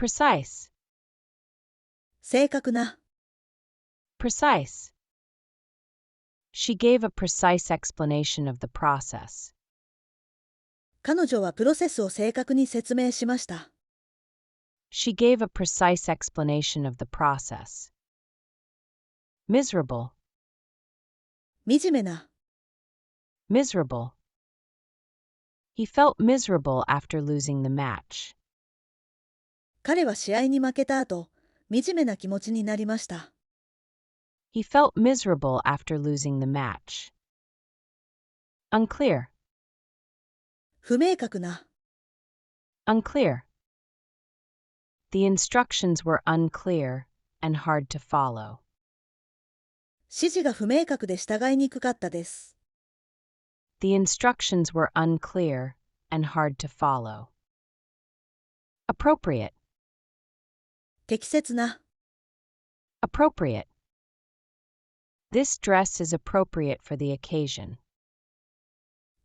Precise. 正確な。Precise. She gave a precise explanation of the process. 彼女はプロセスを正確に説明しました。She gave a precise explanation of the process. Miserable. 惨めな。Miserable. He felt miserable after losing the match. 彼は試合に負けた後、惨めな気持ちになりました。He felt miserable after losing the match. Unclear. 不明確な。Unclear. The instructions were unclear and hard to follow. 指示が不明確で従いにくかったです。The instructions were unclear and hard to follow. Appropriate. 適切な。Appropriate. This dress is appropriate for the occasion.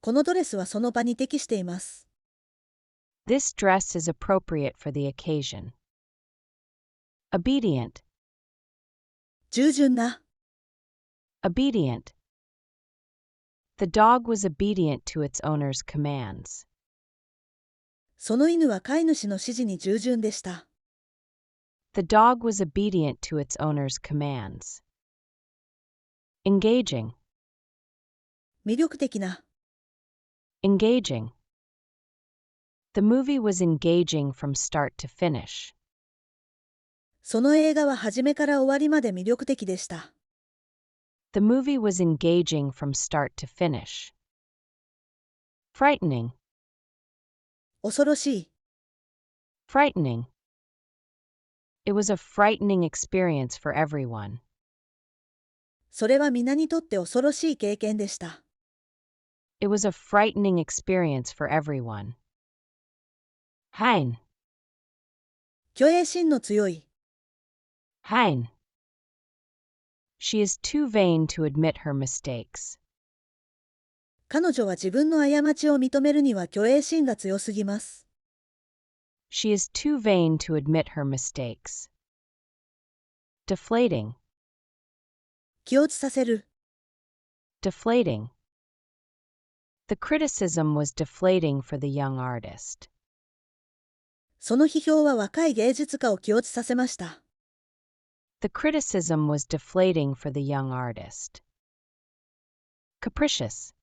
このドレスはその場に適しています。This dress is appropriate for the occasion. Obedient. 従順な。Obedient. The dog was obedient to its owner's commands. その犬は飼い主の指示に従順でした。The dog was obedient to its owner's commands. Engaging. 魅力的な。Engaging. The movie was engaging from start to finish. その映画は初めから終わりまで魅力的でした。The movie was engaging from start to finish. Frightening. 恐ろしい。Frightening. It was a frightening experience for everyone. それは皆にとって恐ろしい経験でした。It was a frightening experience for everyone. Hein. 虚栄心の強い。Hein. She is too vain to admit her mistakes. 彼女は自分の過ちを認めるには虚栄心が強すぎます。She is too vain to admit her mistakes. Deflating. 気落ちさせる。Deflating. The criticism was deflating for the young artist. その批評は若い芸術家を気落ちさせました。The criticism was deflating for the young artist. Capricious.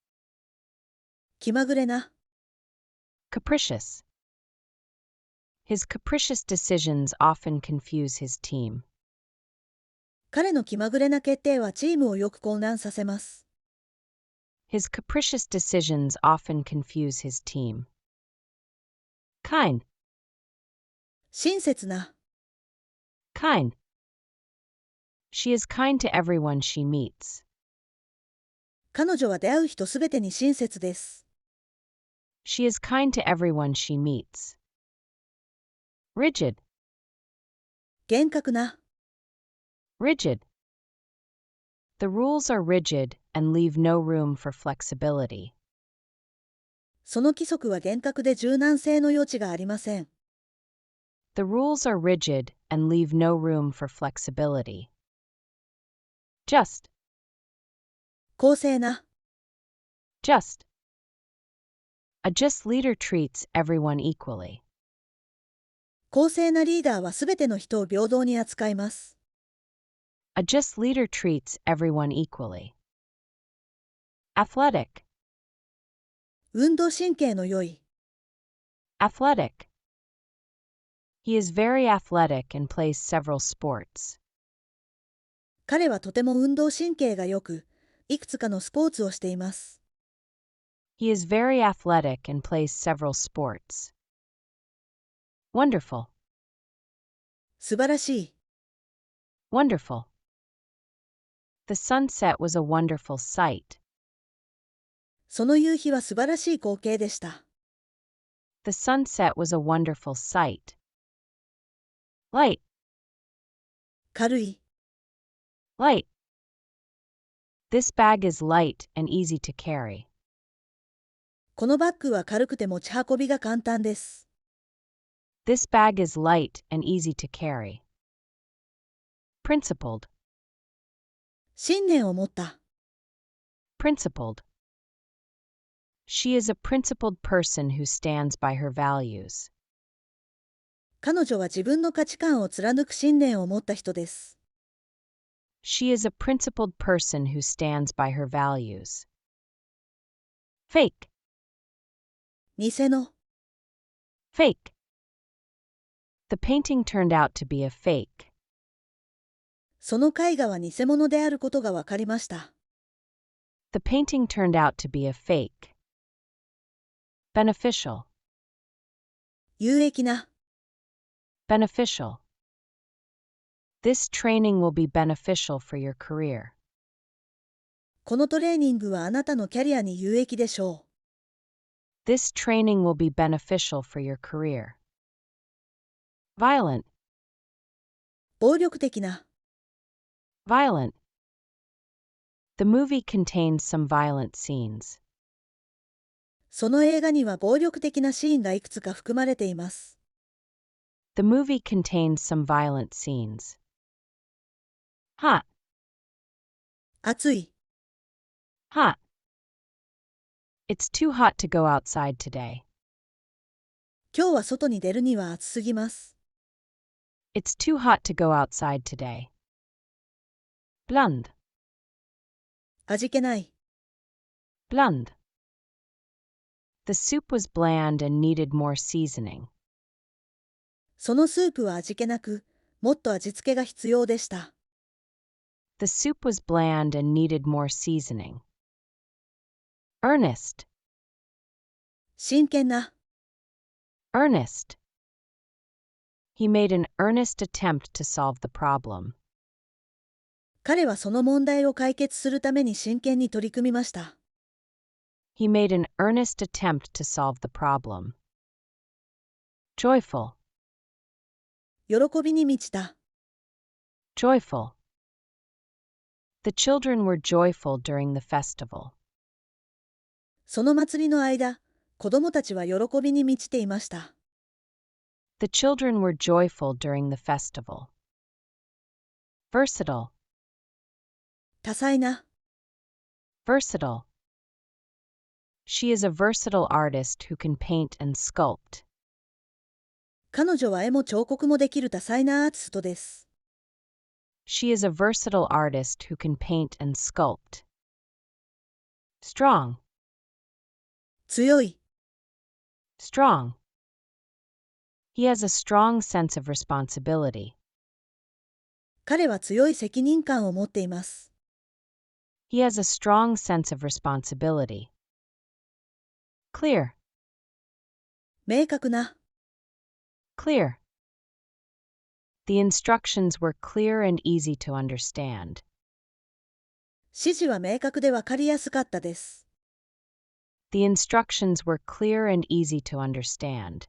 気まぐれな。Capricious. His capricious decisions often confuse his team. 彼の気まぐれな決定はチームをよく混乱させます。His capricious decisions often confuse his team. Kind. 親切な。Kind. She is kind to everyone she meets. 彼女は出会う人すべてに親切です。She is kind to everyone she meets. Rigid. 厳格な。Rigid. The rules are rigid and leave no room for flexibility. その規則は厳格で柔軟性の余地がありません。The rules are rigid and leave no room for flexibility. Just. 公正な。Just. A just leader treats everyone equally. 公正なリーダーはすべての人を平等に扱います。A just leader treats everyone equally. Athletic. 運動神経の良い。Athletic. He is very athletic and plays several sports. 彼はとても運動神経が良く、いくつかのスポーツをしています。He is very athletic and plays several sports. Wonderful. 素晴らしい。Wonderful. The sunset was a wonderful sight. その夕日は素晴らしい光景でした。The sunset was a wonderful sight. Light. 軽い。Light. This bag is light and easy to carry. このバッグは軽くて持ち運びが簡単です。This bag is light and easy to carry. Principled. 信念を持った。Principled. She is a principled person who stands by her values. 彼女は自分の価値観を貫く信念を持った人です。She is a principled person who stands by her values. Fake. 偽の。Fake. The painting turned out to be a fake. その絵画は偽物であることが分かりました。The painting turned out to be a fake. Beneficial. 有益な。Beneficial. This training will be beneficial for your career. このトレーニングはあなたのキャリアに有益でしょう。This training will be beneficial for your career. Violent. 暴力的な。Violent. The movie contains some violent scenes. その映画には暴力的なシーンがいくつか含まれています。The movie contains some violent scenes. Hot. 暑い。Hot. It's too hot to go outside today. 今日は外に出るには暑すぎます。It's too hot to go outside today. Bland. 味気ない。Bland. The soup was bland and needed more seasoning. そのスープは味気なく、もっと味付けが必要でした。The soup was bland and needed more seasoning. Earnest. 真剣な。Earnest. He made an earnest attempt to solve the problem. 彼はその問題を解決するために真剣に取り組みました。He made an earnest attempt to solve the problem. Joyful. 喜びに満ちた。Joyful. The children were joyful during the festival. その祭りの間、子供たちは喜びに満ちていました。The children were joyful during the festival. Versatile. 多彩な。Versatile. She is a versatile artist who can paint and sculpt. 彼女は絵も彫刻もできる多彩なアーティストです。She is a versatile artist who can paint and sculpt. Strong. 強い。Strong. He has a strong sense of responsibility. 彼は強い責任感を持っています。He has a strong sense of responsibility. Clear. 明確な。Clear. The instructions were clear and easy to understand. 指示は明確でわかりやすかったです。The instructions were clear and easy to understand.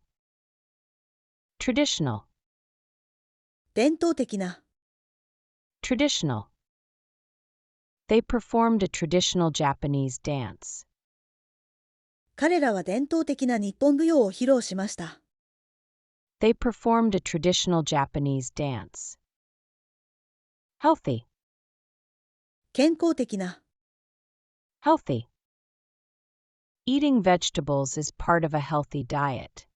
Traditional. 伝統的な。Traditional. They performed a traditional Japanese dance. 彼らは伝統的な日本舞踊を披露しました。They performed a traditional Japanese dance. Healthy. 健康的な。Healthy. Eating vegetables is part of a healthy diet.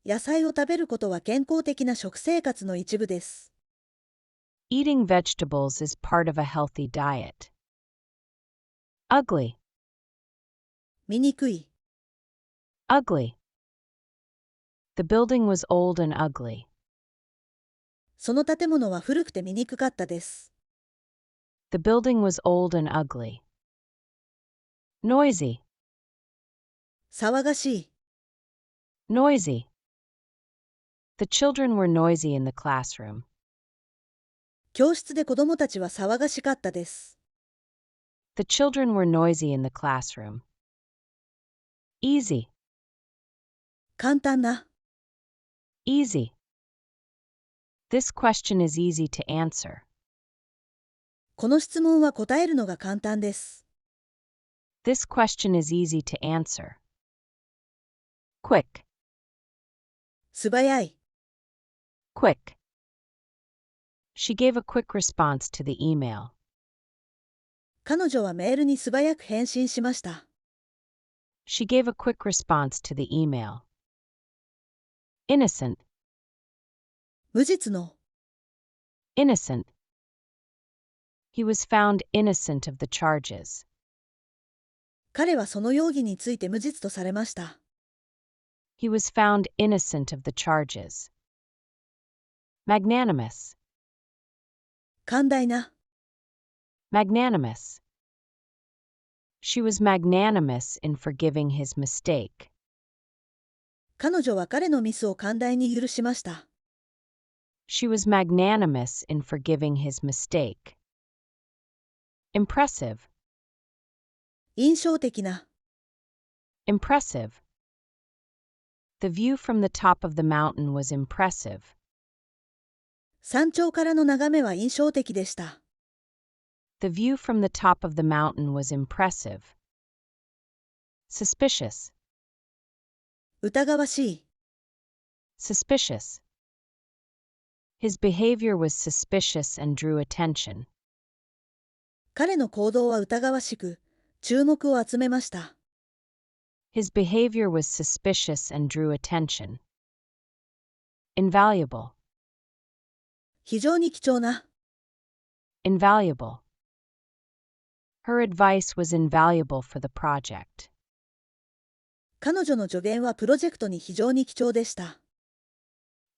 野菜を食べることは健康的な食生活の一部です。Eating vegetables is part of a healthy diet. Ugly. 醜い。Ugly. The building was old and ugly. その建物は古くて醜かったです。The building was old and ugly. Noisy. 騒がしい。Noisy. The children were noisy in the classroom. 教室で子供たちは騒がしかったです。The children were noisy in the classroom. Easy. 簡単な。Easy. This question is easy to answer. この質問は答えるのが簡単です。This question is easy to answer. Quick. 素早い。Quick. She gave a quick response to the email. 彼女はメールに素早く返信しました。She gave a quick response to the email. Innocent. 無実の。Innocent. He was found innocent of the charges. 彼はその容疑について無実とされました。He was found innocent of the charges. Magnanimous. 寛大な。Magnanimous. She was magnanimous in forgiving his mistake. 彼女は彼のミスを寛大に許しました。She was magnanimous in forgiving his mistake. Impressive. 印象的な。Impressive. The view from the top of the mountain was impressive. 山頂からの眺めは印象的でした。The view from the top of the mountain was impressive. Suspicious. 疑わしい。Suspicious. His behavior was suspicious and drew attention. 彼の行動は疑わしく、注目を集めました。His behavior was suspicious and drew attention. Invaluable. 非常に貴重な。Invaluable. Her advice was invaluable for the project. 彼女の助言はプロジェクトに非常に貴重でした。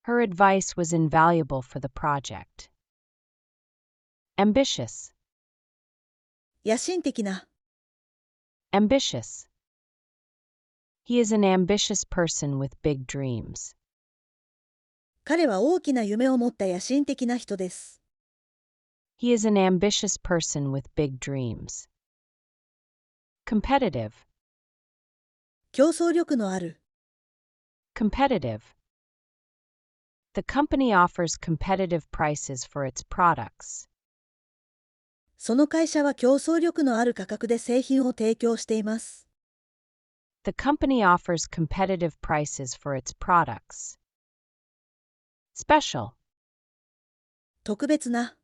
Her advice was invaluable for the project. Ambitious. 野心的な。Ambitious. He is an ambitious person with big dreams. 彼は大きな夢を持った野心的な人です。He is an ambitious person with big dreams. Competitive. 競争力のある。Competitive. The company offers competitive prices for its products. その会社は競争力のある価格で製品を提供しています。The company offers competitive prices for its products. Special. 特別な。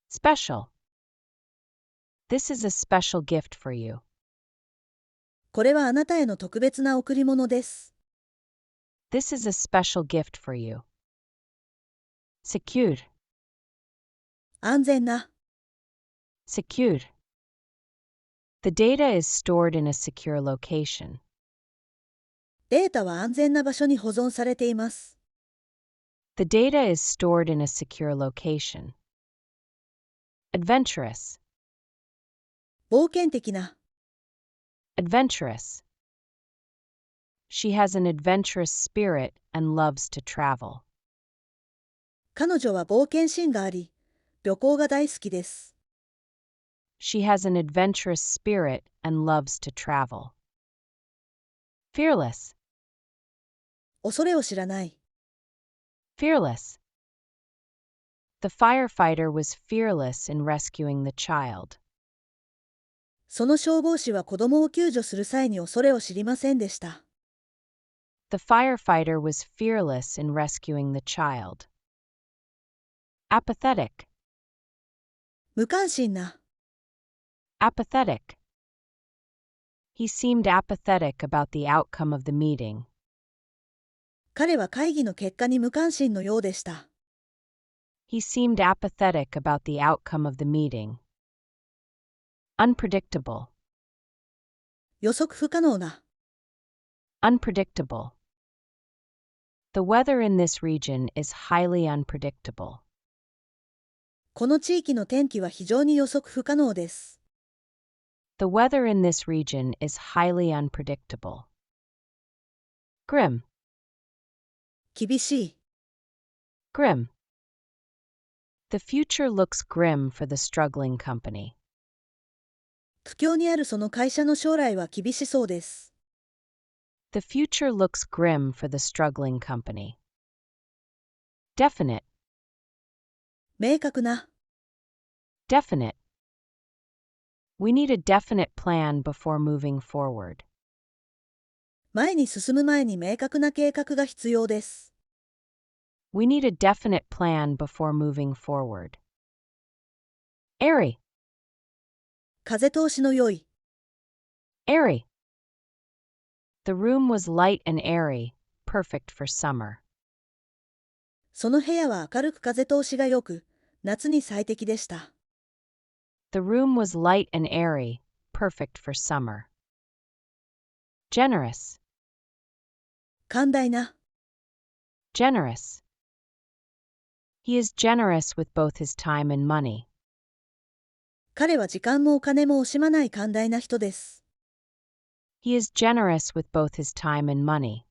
Special. This is a special gift for you. これはあなたへの特別な贈り物です。This is a special gift for you. Secured. 安全な。Secured. The data is stored in a secure location. データは安全な場所に保存されています。The data is stored in a secure location. Adventurous. 冒険的な。Adventurous. She has an adventurous spirit and loves to travel. 彼女は冒険心があり、旅行が大好きです。She has an adventurous spirit and loves to travel. Fearless. 恐れを知らない。Fearless. The firefighter was fearless in rescuing the child. その消防士は子供を救助する際に恐れを知りませんでした。The firefighter was fearless in rescuing the child. Apathetic. 無関心な。Apathetic. He seemed apathetic about the outcome of the meeting. 彼は会議の結果に無関心のようでした。He seemed apathetic about the outcome of the meeting. Unpredictable. 予測不可能な。Unpredictable. The weather in this region is highly unpredictable. この地域の天気は非常に予測不可能です。The weather in this region is highly unpredictable. Grim. 厳しい。Grim. The future looks grim for the struggling company. 苦境にあるその会社の将来は厳しそうです。The future looks grim for the struggling company. Definite. 明確な。Definite. We need a definite plan before moving forward. 前に進む前に明確な計画が必要です。We need a definite plan before moving forward. Airy. 風通しの良い。Airy. The room was light and airy, perfect for summer. その部屋は明るく風通しが良く、夏に最適でした。The room was light and airy, perfect for summer. Generous. 寛大な。Generous. He is generous with both his time and money. 彼は時間もお金も惜しまない寛大な人です。He is generous with both his time and money.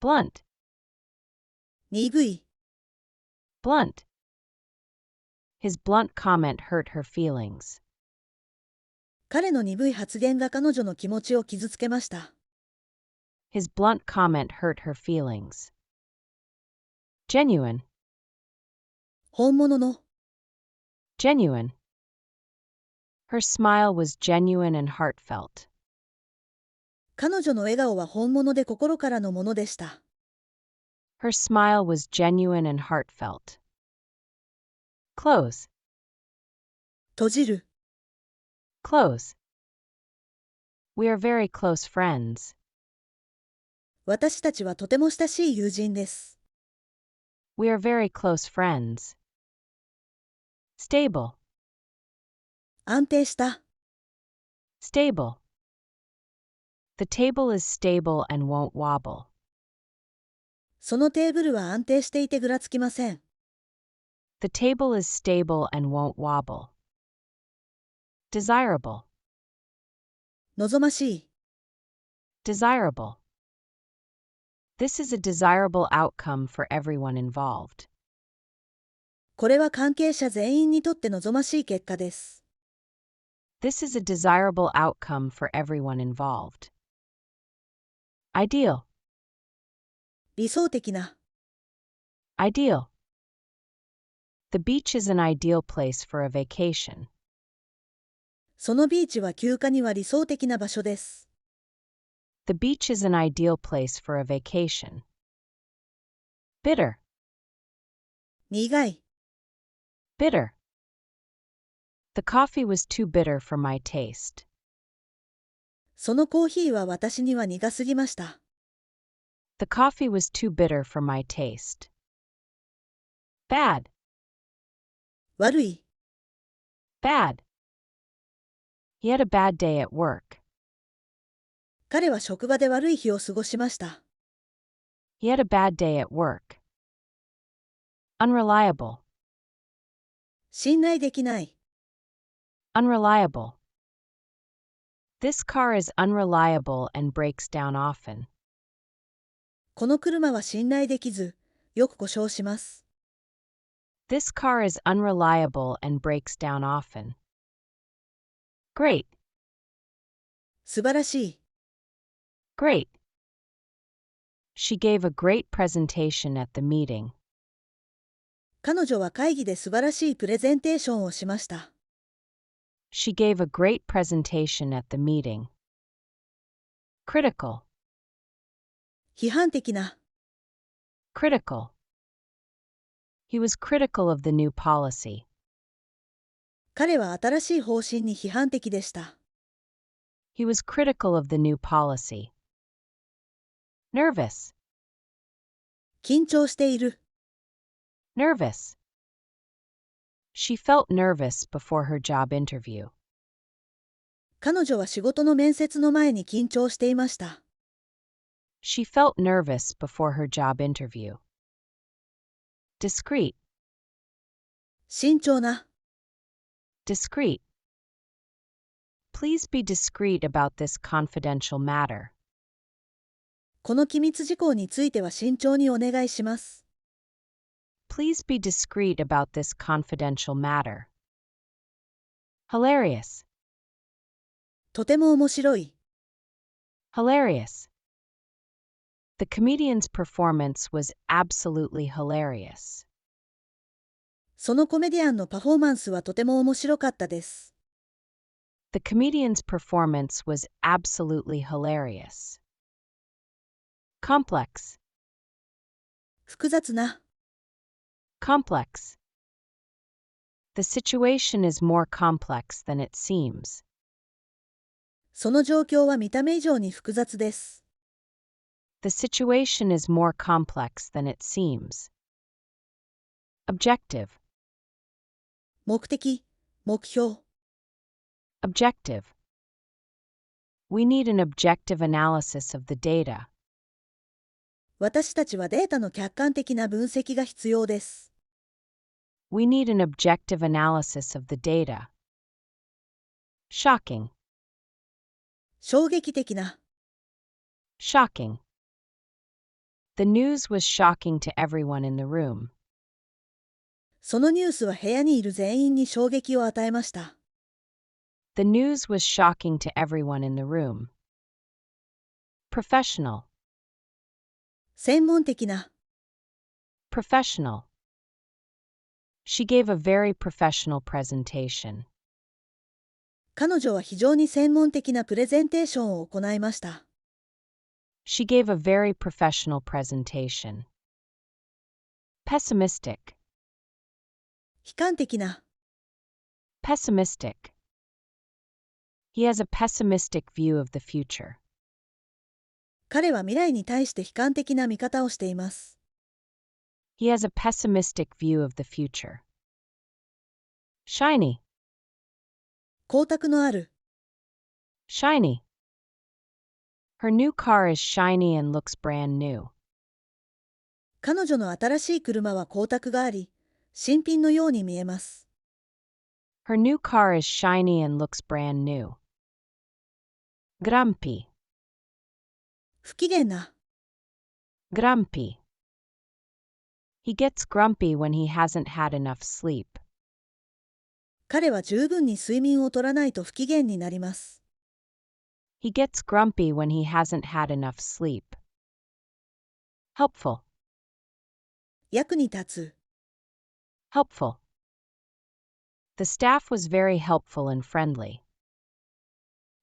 Blunt. 鈍い。Blunt. His blunt comment hurt her feelings. 彼の鈍い発言が彼女の気持ちを傷つけました。His blunt comment hurt her feelings. Genuine. 本物の。Genuine. Her smile was genuine and heartfelt. 彼女の笑顔は本物で心からのものでした。Her smile was genuine and heartfelt. Close. 閉じる。Close. We are very close friends. 私たちはとても親しい友人です。We are very close friends. Stable. 安定した。Stable. The table is stable and won't wobble. そのテーブルは安定していてぐらつきません。The table is stable and won't wobble. Desirable. 望ましい。Desirable. This is a desirable outcome for everyone involved. これは関係者全員にとって望ましい結果です。This is a desirable outcome for everyone involved. Ideal. 理想的な。Ideal. The beach is an ideal place for a vacation. そのビーチは休暇には理想的な場所です。The beach is an ideal place for a vacation. Bitter. 苦い。Bitter. The coffee was too bitter for my taste. そのコーヒーは私には苦すぎました。The coffee was too bitter for my taste. Bad. 悪い。Bad. He had a bad day at work. 彼は職場で悪い日を過ごしました。He had a bad day at work. Unreliable. 信頼できない。Unreliable. This car is unreliable and breaks down often. この車は信頼できず、よく故障します。This car is unreliable and breaks down often. Great. 素晴らしい。Great. She gave a great presentation at the meeting. 彼女は会議で素晴らしいプレゼンテーションをしました。She gave a great presentation at the meeting. Critical. 批判的な。Critical. He was critical of the new policy. 彼は新しい方針に批判的でした。He was critical of the new policy. Nervous. 緊張している。Nervous. She felt nervous before her job interview. 彼女は仕事の面接の前に緊張していました。She felt nervous before her job interview. Discreet. 慎重な。Discreet. Please be discreet about this confidential matter. この機密事項については慎重にお願いします。Please be discreet about this confidential matter. Hilarious. とても面白い。Hilarious. The comedian's performance was absolutely hilarious. そのコメディアンのパフォーマンスはとても面白かったです。The comedian's performance was absolutely hilarious. Complex. 複雑な。Complex. The situation is more complex than it seems. その状況は見た目以上に複雑です。The situation is more complex than it seems. Objective. 目的、目標。Objective. We need an objective analysis of the data. 私たちはデータの客観的な分析が必要です。We need an objective analysis of the data. Shocking. 衝撃的な。Shocking. The news was shocking to everyone in the room. そのニュースは部屋にいる全員に衝撃を与えました。The news was shocking to everyone in the room. Professional. 専門的な。Professional. She gave a very professional presentation. 彼女は非常に専門的なプレゼンテーションを行いました。She gave a very professional presentation. Pessimistic. 悲観的な。Pessimistic. He has a pessimistic view of the future. 彼は未来に対して悲観的な見方をしています。He has a pessimistic view of the future. Shiny. 光沢のある。Shiny. Her new car is shiny and looks brand new. 彼女の新しい車は光沢があり、新品のように見えます。Her new car is shiny and looks brand new. Grumpy. 不機嫌な。Grumpy. He gets grumpy when he hasn't had enough sleep. 彼は十分に睡眠を取らないと不機嫌になります。He gets grumpy when he hasn't had enough sleep. Helpful. 役に立つ。Helpful. The staff was very helpful and friendly.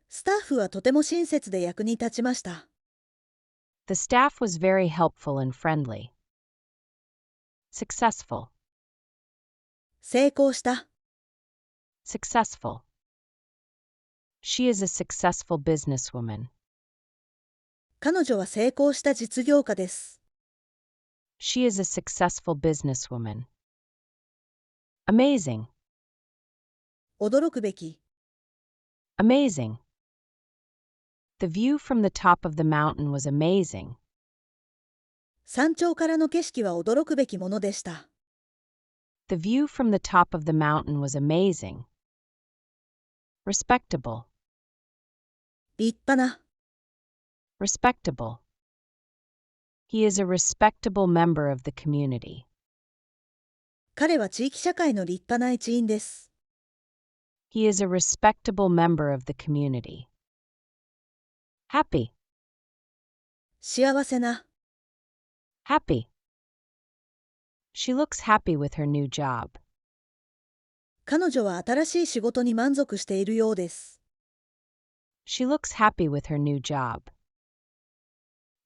スタッフはとても親切で役に立ちました。The staff was very helpful and friendly. Successful. 成功した。Successful. She is a successful businesswoman. 彼女は成功した実業家です。She is a successful businesswoman. Amazing. 驚くべき。Amazing. The view from the top of the mountain was amazing. 山頂からの景色は驚くべきものでした。The view from the top of the mountain was amazing. Respectable. 立派な。Respectable. He is a respectable member of the community. 彼は地域社会の立派な一員です。He is a respectable member of the community. Happy. 幸せな。Happy. She looks happy with her new job. 彼女は新しい仕事に満足しているようです。She looks happy with her new job.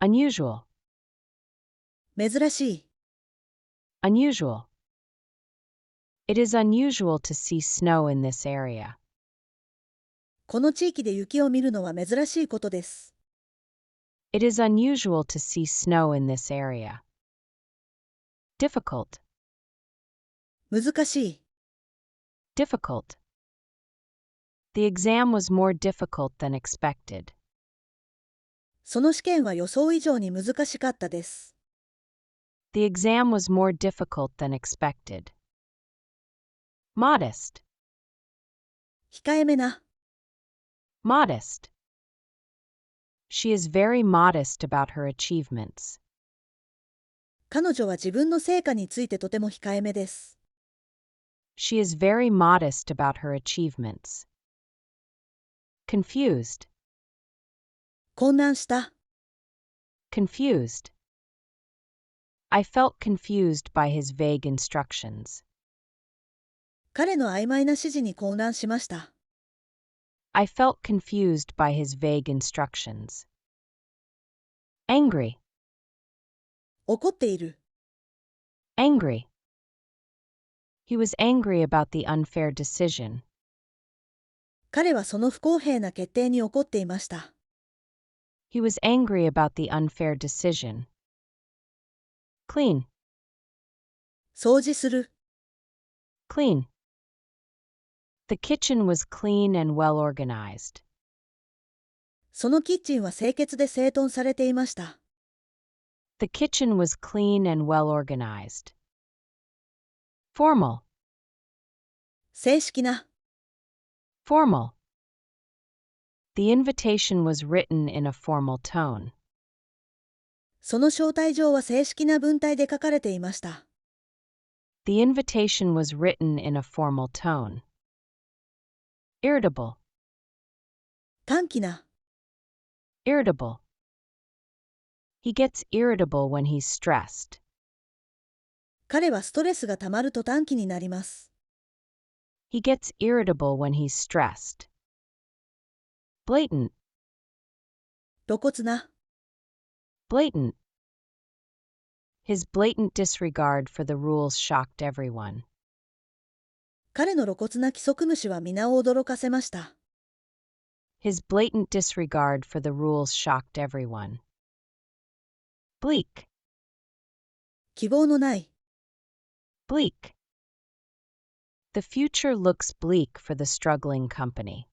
Unusual. 珍しい。Unusual. It is unusual to see snow in this area. この地域で雪を見るのは珍しいことです。It is unusual to see snow in this area. Difficult. 難しい。Difficult. The exam was more difficult than expected. その試験は予想以上に難しかったです。The exam was more difficult than expected. Modest. 控えめな。Modest. She is very modest about her achievements. 彼女は自分の成果についてとても控えめです。She is very modest about her achievements. Confused. 混乱した。Confused. I felt confused by his vague instructions. 彼の曖昧な指示に混乱しました。I felt confused by his vague instructions. Angry, 怒っている。angry. He was angry about the unfair decision. 彼はその不公平な決定に怒っていました。He was angry about the unfair decision. Clean, 掃除する。clean. The kitchen was clean and well organized. そのキッチンは清潔で整頓されていました。The kitchen was clean and well organized. Formal, 正式な。formal. The invitation was written in a formal tone. その招待状は正式な文体で書かれていました。The invitation was written in a formal tone. Irritable, 短気な。irritable. He gets irritable when he's stressed. 彼はストレスがたまると短気になります。He gets irritable when he's stressed. Blatant, 露骨な。blatant. His blatant disregard for the rules shocked everyone. 彼の露骨な規則無視は皆を驚かせました。His blatant disregard for the rules shocked everyone. Bleak, 希望のない。bleak. The future looks bleak for the struggling company.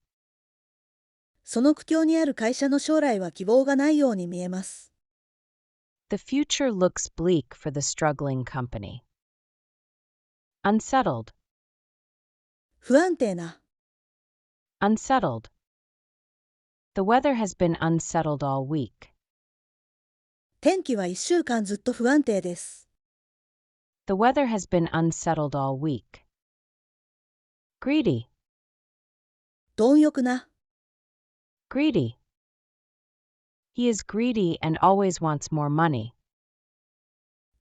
その苦境にある会社の将来は希望がないように見えます。The future looks bleak for the struggling company. Unsettled, 不安定な。unsettled. The weather has been unsettled all week. 天気は1週間ずっと不安定です。The weather has been unsettled all week. Greedy, 貪欲な。greedy. He is greedy and always wants more money.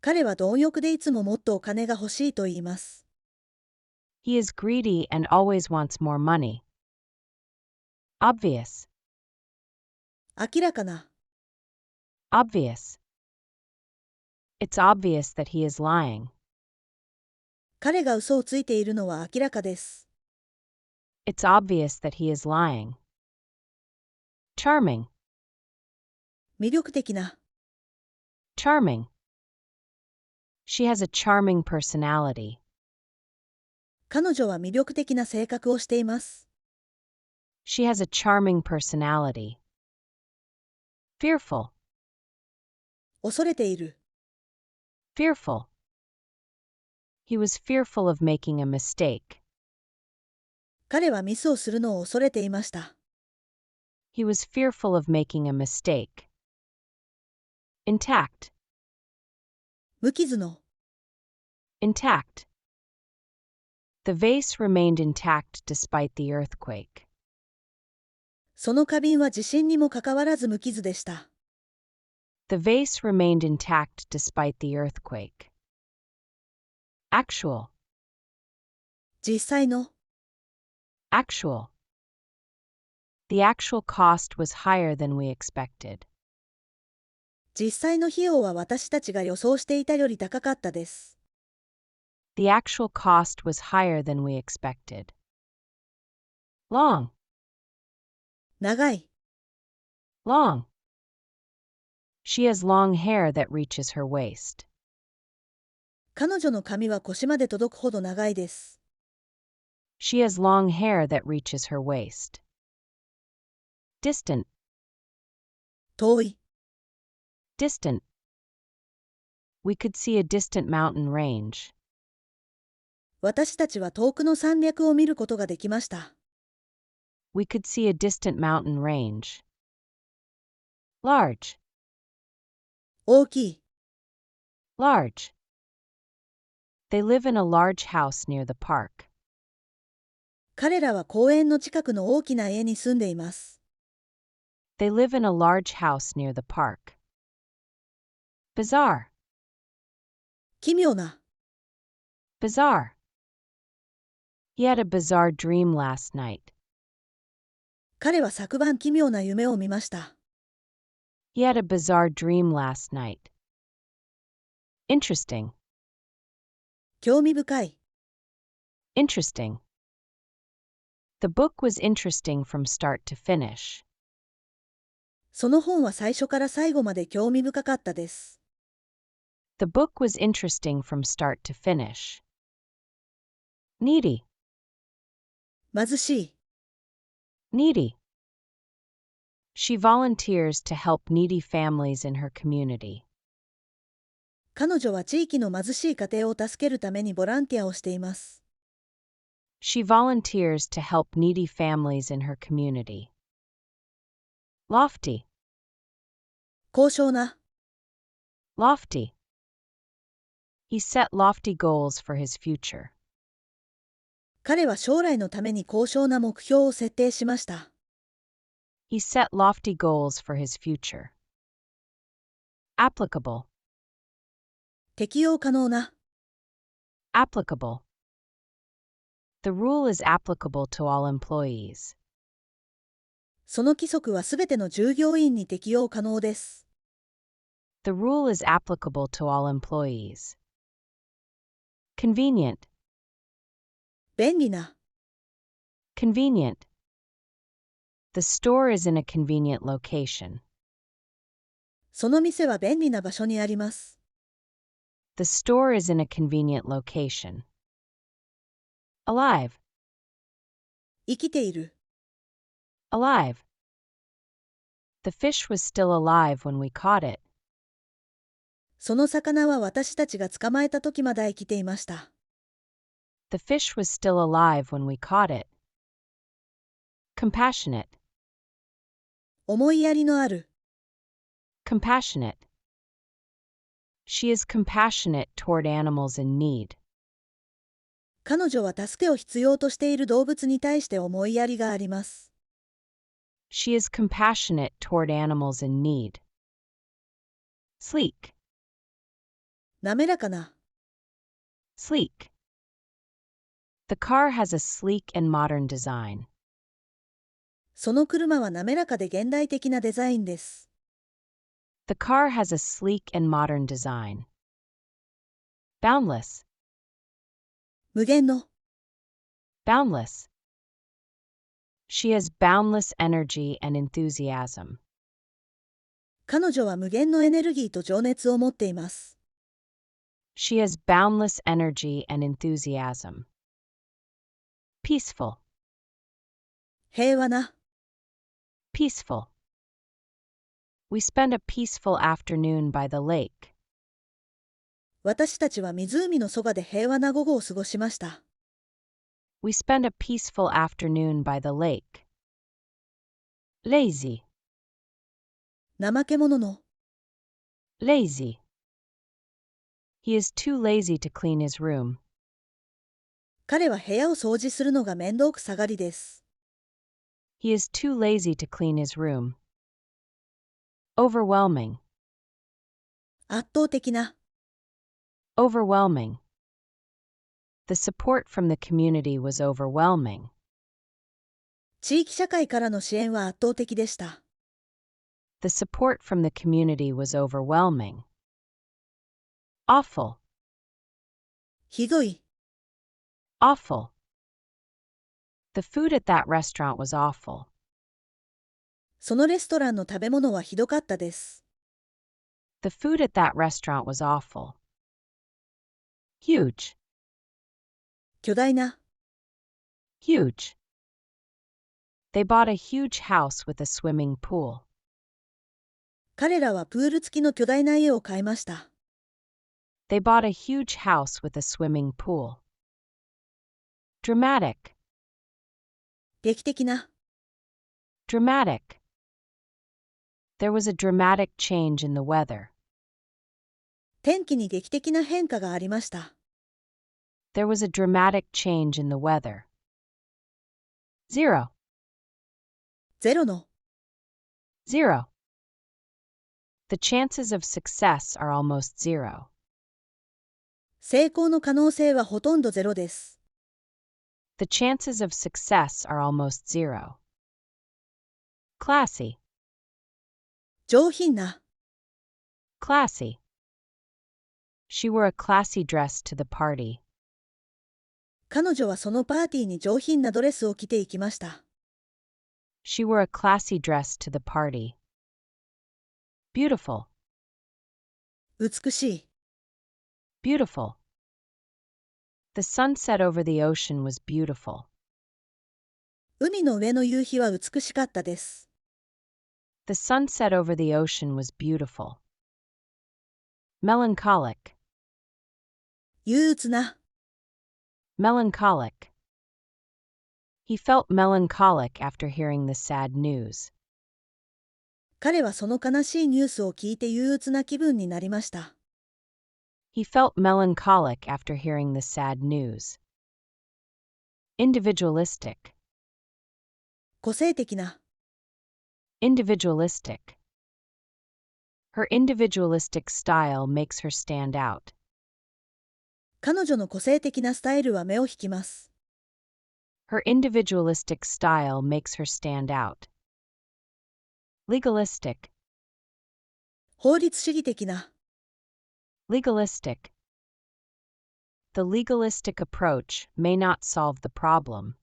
彼は貪欲でいつももっとお金が欲しいと言います。He is greedy and always wants more money. Obvious, 明らかな。obvious. It's obvious that he is lying. 彼が嘘をついているのは明らかです。It's obvious that he is lying. Charming, 魅力的な。charming. She has a charming personality. 彼女は魅力的な性格をしています。She has a charming personality. Fearful, 恐れている。fearful. He was fearful of making a mistake. 彼はミスをするのを恐れていました。He was fearful of making a mistake. Intact, 無傷の。intact. The vase remained intact despite the earthquake. その花瓶は地震にもかかわらず無傷でした。The vase remained intact despite the earthquake. Actual, 実際の。actual. The actual cost was higher than we expected. 実際の費用は私たちが予想していたより高かったです。The actual cost was higher than we expected. Long, 長い。long. She has long hair that reaches her waist. 彼女の髪は腰まで届くほど長いです。She has long hair that reaches her waist. Distant, 遠い。distant. We could see a distant mountain range. 私たちは遠くの山脈を見ることができました。We could see a distant mountain range. Large, 大きい。large. They live in a large house near the park. 彼らは公園の近くの大きな家に住んでいます。They live in a large house near the park. Bizarre, 奇妙な。bizarre. He had a bizarre dream last night. 彼は昨晩奇妙な夢を見ました。He had a bizarre dream last night. Interesting. 興味深い。Interesting. The book was interesting from start to finish. その本は最初から最後まで興味深かったです。The book was interesting from start to finish. Needy. 貧しい。Needy. She volunteers to help needy families in her community. 彼女は地域の貧しい家庭を助けるためにボランティアをしています。She volunteers to help needy families in her community. Lofty. 高尚な。Lofty. He set lofty goals for his future. 彼は将来のために高尚な目標を設定しました。He set lofty goals for his future. Applicable. 適用可能な。Applicable. The rule is applicable to all employees. その規則はすべての従業員に適用可能です。The rule is applicable to all employees. Convenient. 便利な。Convenient. The store is in a convenient location. その店は便利な場所にあります。The store is in a convenient location. Alive. 生きている。Alive. The fish was still alive when we caught it. その魚は私たちが捕まえた時まで生きていました。The fish was still alive when we caught it. Compassionate. 思いやりのある。Compassionate. She is compassionate toward animals in need. 彼女は助けを必要としている動物に対して思いやりがあります。She is compassionate toward animals in need. Sleek. 滑らかな。Sleek. The car has a sleek and modern design. その車は滑らかで現代的なデザインです。The car has a sleek and modern design. Boundless. 無限の。Boundless. She has boundless energy and enthusiasm. 彼女は無限のエネルギーと情熱を持っています。She has boundless energy and enthusiasm. Peaceful. 平和な。Peaceful. We spent a peaceful afternoon by the lake. 私たちは湖のそばで平和な午後を過ごしました。We spent a peaceful afternoon by the lake. Lazy. 怠け者の。Lazy. He is too lazy to clean his room. 彼は部屋を掃除するのが面倒くさがりです。He is too lazy to clean his room. Overwhelming. 圧倒的な。Overwhelming. The support from the community was overwhelming. 地域社会からの支援は圧倒的でした。The support from the community was overwhelming. Awful. ひどい。Awful. The food at that restaurant was awful. そのレストランの食べ物はひどかったです。The food at that restaurant was awful. Huge. 巨大な。Huge. They bought a huge house with a swimming pool. 彼らはプール付きの巨大な家を買いました。They bought a huge house with a swimming pool. Dramatic. 劇的な。Dramatic. There was a dramatic change in the weather. 天気に劇的な変化がありました。There was a dramatic change in the weather. Zero. ゼロの。Zero. The chances of success are almost zero. 成功の可能性はほとんどゼロです。The chances of success are almost zero. classy, 上品な。classy. She wore a classy dress to the party. 彼女はそのパーティーに上品なドレスを着ていきました。She wore a classy dress to the party. Beautiful, 美しい。beautiful. The sunset over the ocean was beautiful. 海の上の夕日は美しかったです。The sunset over the ocean was beautiful. Melancholic, 憂鬱な。melancholic. He felt melancholic after hearing the sad news. 彼はその悲しいニュースを聞いて憂鬱な気分になりました。He felt melancholic after hearing the sad news. Individualistic, 個性的な。individualistic. Her individualistic style makes her stand out. 彼女の個性的なスタイルは目を引きます。Her individualistic style makes her stand out. Legalistic, 法律主義的な。legalistic. The legalistic approach may not solve the problem.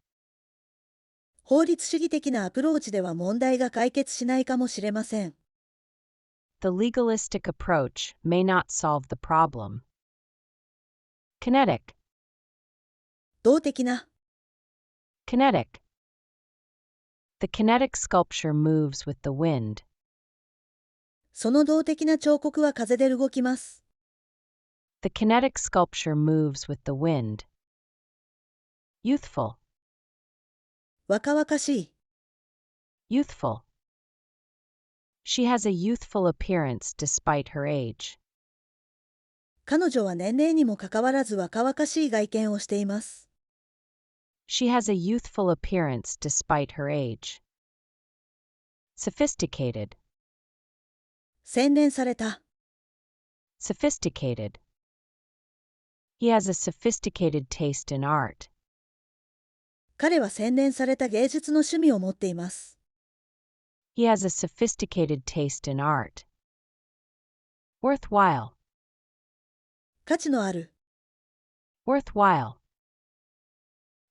法律主義的なアプローチでは問題が解決しないかもしれません。The legalistic approach may not solve the problem. Kinetic, 動的な。kinetic. The kinetic sculpture moves with the wind. その動的な彫刻は風で動きます。The kinetic sculpture moves with the wind. Youthful, 若々しい。youthful. She has a youthful appearance despite her age. 彼女は年齢にもかかわらず若々しい外見をしています。She has a youthful appearance despite her age. Sophisticated, 洗練された。sophisticated. He has a sophisticated taste in art. 彼は洗練された芸術の趣味を持っています。He has a sophisticated taste in art. Worthwhile, 価値のある。worthwhile.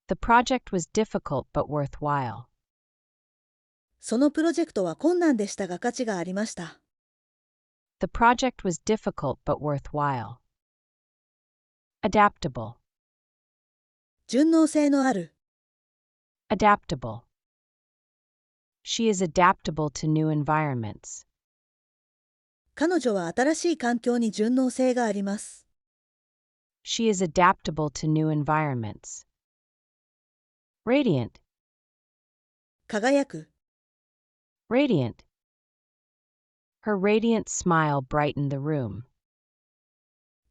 The project was difficult but worthwhile. そのプロジェクトは困難でしたが価値がありました。The project was difficult but worthwhile. Adaptable, 順応性のある。adaptable. She is adaptable to new environments. 彼女は新しい環境に順応性があります。She is adaptable to new environments. Radiant, 輝く。radiant. Her radiant smile brightened the room.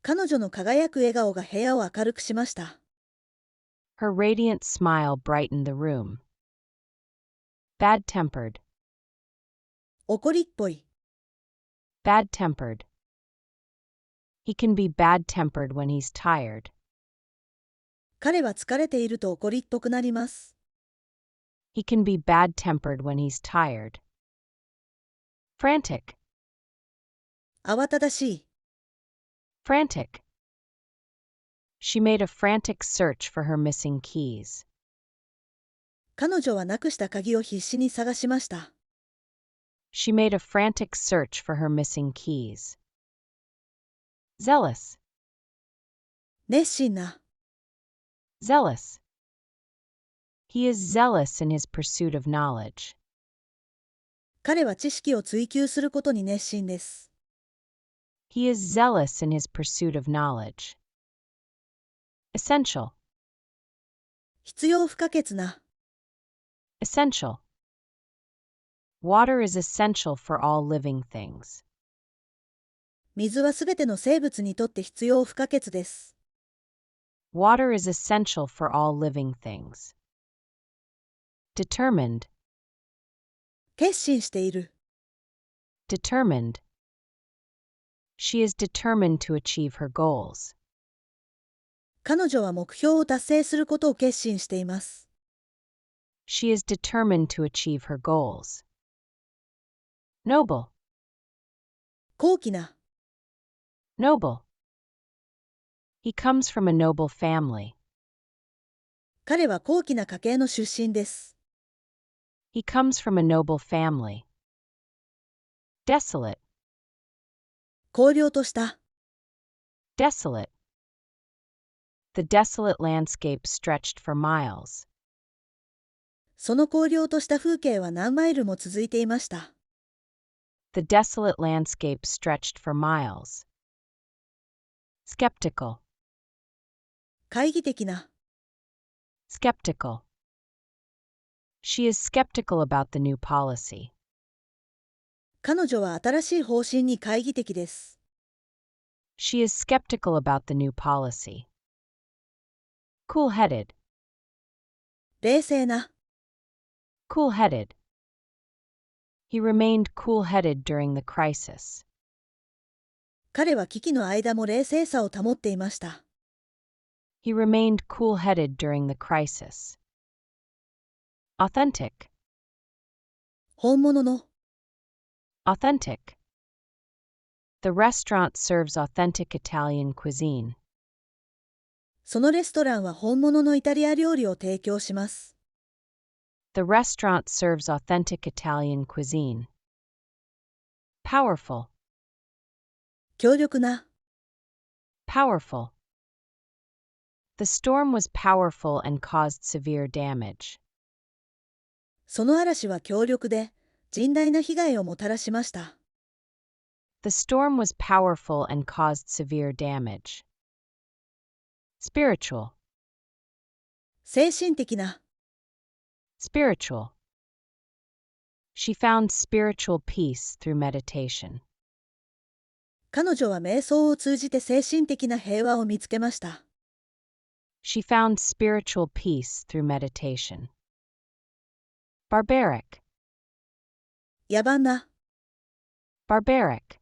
彼女の輝く笑顔が部屋を明るくしました。Her radiant smile brightened the room. Bad-tempered, 怒りっぽい。bad-tempered. He can be bad-tempered when he's tired. 彼は疲れていると怒りっぽくなります。He can be bad-tempered when he's tired. Frantic, 慌ただしい。frantic. She made a frantic search for her missing keys. 彼女はなくした鍵を必死に探しました。She made a frantic search for her missing keys. Zealous, 熱心な。zealous. He is zealous in his pursuit of knowledge. 彼は知識を追求することに熱心です。He is zealous in his pursuit of knowledge. Essential, 必要不可欠な。essential. Water is essential for all living things. 水はすべての生物にとって必要不可欠です。Water is essential for all living things. Determined, 決心している。determined. She is determined to achieve her goals. 彼女は目標を達成することを決心しています。She is determined to achieve her goals. Noble. 高貴な。Noble. He comes from a noble family. 彼は高貴な家系の出身です。He comes from a noble family. Desolate. 荒涼とした。Desolate. The desolate landscape stretched for miles. その荒涼とした風景は何マイルも続いていました。The desolate landscape stretched for miles. Skeptical. 懐疑的な。Skeptical. She is skeptical about the new policy. 彼女は新しい方針に懐疑的です。She is skeptical about the new policy. Cool-headed. 冷静な。Cool-headed. He remained cool-headed during the crisis. 彼は危機の間も冷静さを保っていました。He remained cool-headed during the crisis. Authentic. 本物の。Authentic. The restaurant serves authentic Italian cuisine. そのレストランは本物のイタリア料理を提供します。The restaurant serves authentic Italian cuisine. Powerful. 強力な。Powerful. The storm was powerful and caused severe damage. その嵐は強力で甚大な被害をもたらしました。The storm was powerful and caused severe damage. Spiritual. 精神的な。Spiritual. She found spiritual peace through meditation. 彼女は瞑想を通じて精神的な平和を見つけました。She found spiritual peace through meditation. Barbaric. 野蛮な。Barbaric.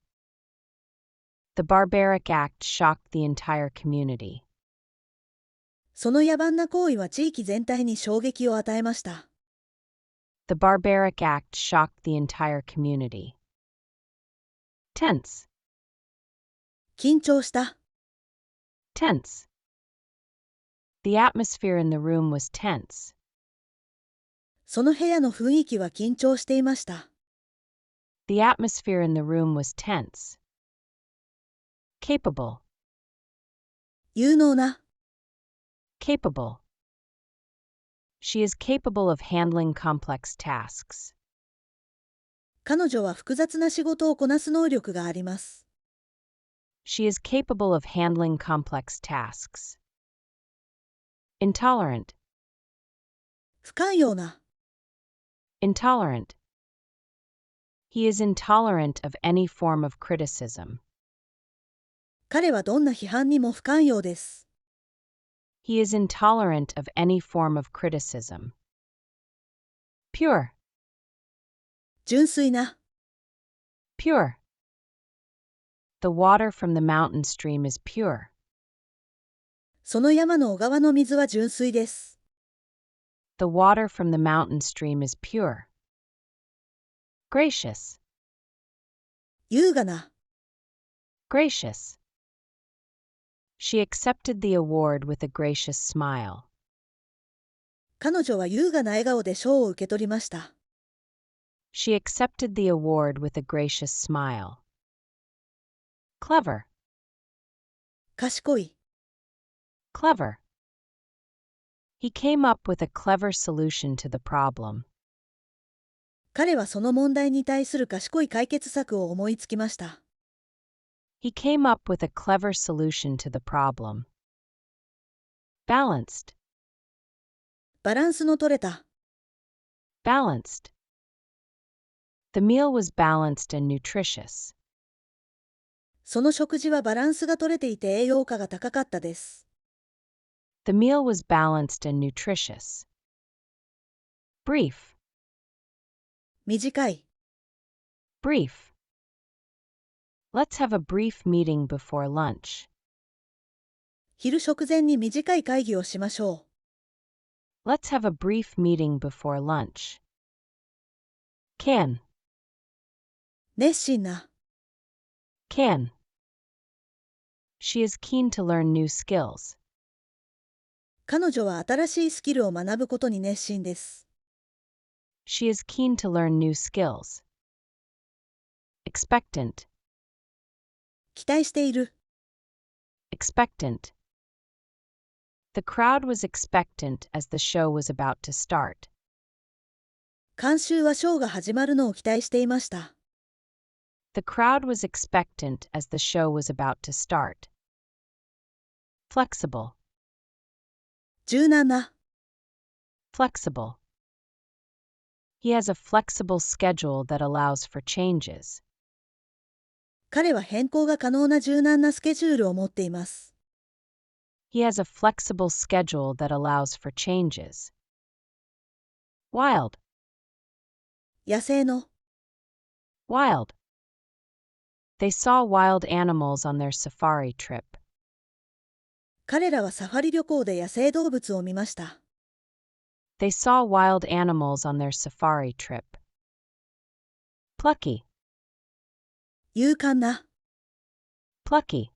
The barbaric act shocked the entire community. その野蛮な行為は地域全体に衝撃を与えました。The barbaric act shocked the entire community. Tense. 緊張した。Tense. The atmosphere in the room was tense. その部屋の雰囲気は緊張していました。The atmosphere in the room was tense. Capable. 有能な。Capable. She is capable of handling complex tasks. 彼女は複雑な仕事をこなす能力があります。She is capable of handling complex tasks. Intolerant. 不寛容な。Intolerant. He is intolerant of any form of criticism. 彼はどんな批判にも不寛容です。He is intolerant of any form of criticism. Pure. 純粋な。Pure. The water from the mountain stream is pure. その山の小川の水は純粋です。The water from the mountain stream is pure. Gracious. 優雅な。Gracious. She accepted the award with a gracious smile. 彼女は優雅な笑顔で賞を受け取りました。She accepted the award with a gracious smile. Clever. 賢い。Clever. He came up with a clever solution to the problem. 彼はその問題に対する賢い解決策を思いつきました。He came up with a clever solution to the problem. Balanced. バランスの取れた。Balanced. The meal was balanced and nutritious. その食事はバランスが取れていて栄養価が高かったです。The meal was balanced and nutritious. Brief. 短い。Brief. Let's have a brief meeting before lunch. 昼食前に短い会議をしましょう。 Let's have a brief meeting before lunch. Can. 熱心な。Can. She is keen to learn new skills. 彼女は新しいスキルを学ぶことに熱心です。She is keen to learn new skills. Expectant. 期待している。Expectant. The crowd was expectant as the show was about to start. 観衆はショーが始まるのを期待していました。The crowd was expectant as the show was about to start. Flexible. 柔軟な。Flexible. He has a flexible schedule that allows for changes. 彼は変更が可能な柔軟なスケジュールを持っています。He has a flexible schedule that allows for changes. Wild. 野生の。Wild. They saw wild animals on their safari trip. 彼らはサファリ旅行で野生動物を見ました。They saw wild animals on their safari trip. Plucky. 勇敢な。Plucky.